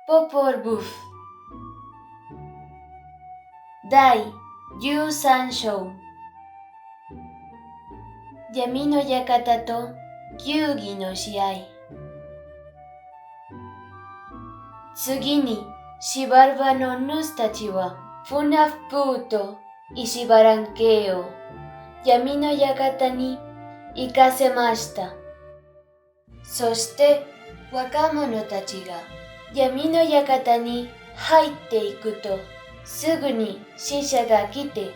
Popol Vuh第13章闇の館と球技の試合。次にシバルバの主たちはフナフプーとイシバランケを闇の館に行かせました。そして若者たちが闇の館に入っていくと、すぐに死者が来て、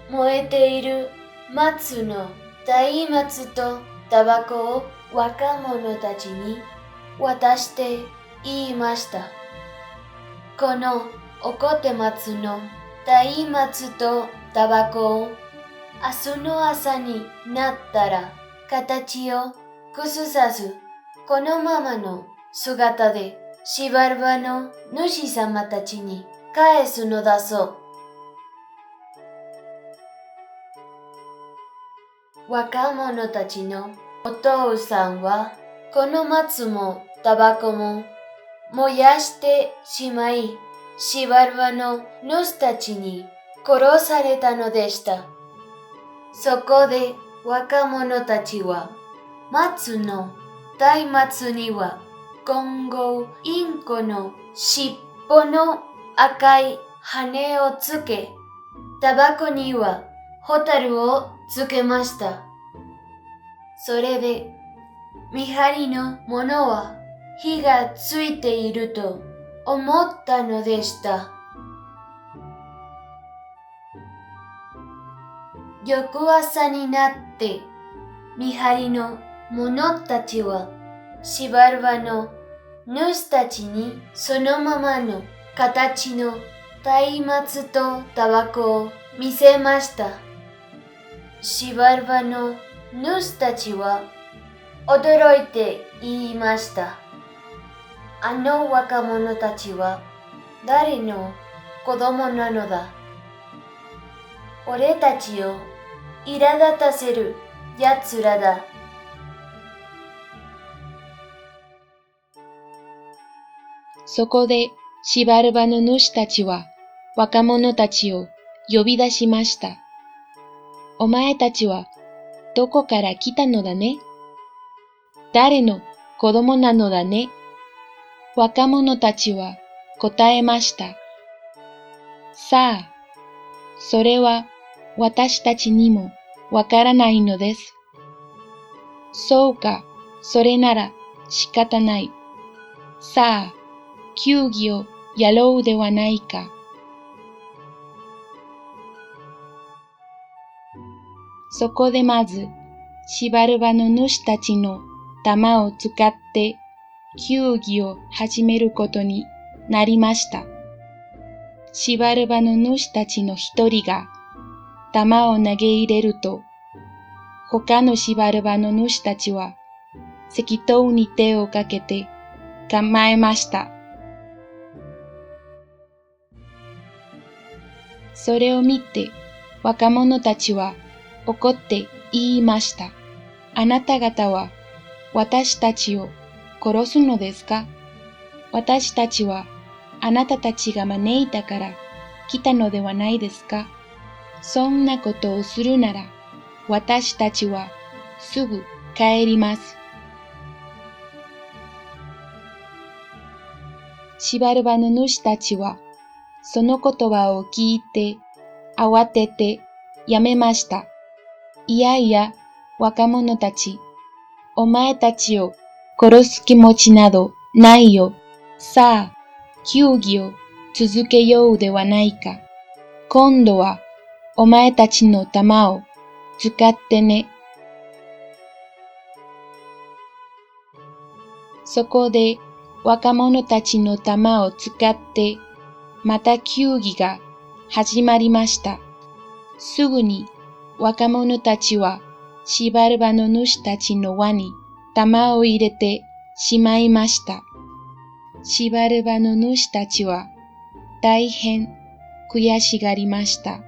燃えている松の松明とタバコを若者たちに渡して言いました。この怒って松の松明とタバコを明日の朝になったら形を崩さず、このままの姿でシバルバの主様たちに返すのだそう。若者たちのお父さんはこの松もタバコも燃やしてしまい、シバルバの主たちに殺されたのでした。そこで若者たちは松の松明には金剛インコの尻尾の赤い羽をつけ、タバコにはホタルをつけました。それで見張りの者は火がついていると思ったのでした。翌朝になって見張りの者たちはシバルバの主たちにそのままの形の松明とタバコを見せました。シバルバの主たちは驚いて言いました。あの若者たちは誰の子供なのだ。俺たちを苛立たせる奴らだ。そこでシバルバの主たちは若者たちを呼び出しました。お前たちはどこから来たのだね？誰の子供なのだね？若者たちは答えました。さあ、それは私たちにもわからないのです。そうか、それなら仕方ない。さあ、球技をやろうではないか。そこでまず、シバルバの主たちの弾を使って球技を始めることになりました。シバルバの主たちの一人が弾を投げ入れると、他のシバルバの主たちは適当に手をかけて構えました。それを見て若者たちは怒って言いました。あなた方は私たちを殺すのですか？私たちはあなたたちが招いたから来たのではないですか？そんなことをするなら私たちはすぐ帰ります。シバルバの主たちはその言葉を聞いて慌ててやめました。いやいや、若者たち、お前たちを殺す気持ちなどないよ。さあ、球技を続けようではないか。今度はお前たちの弾を使ってね。そこで若者たちの弾を使ってまた球技が始まりました。すぐに若者たちはシバルバの主たちの輪に弾を入れてしまいました。シバルバの主たちは大変悔しがりました。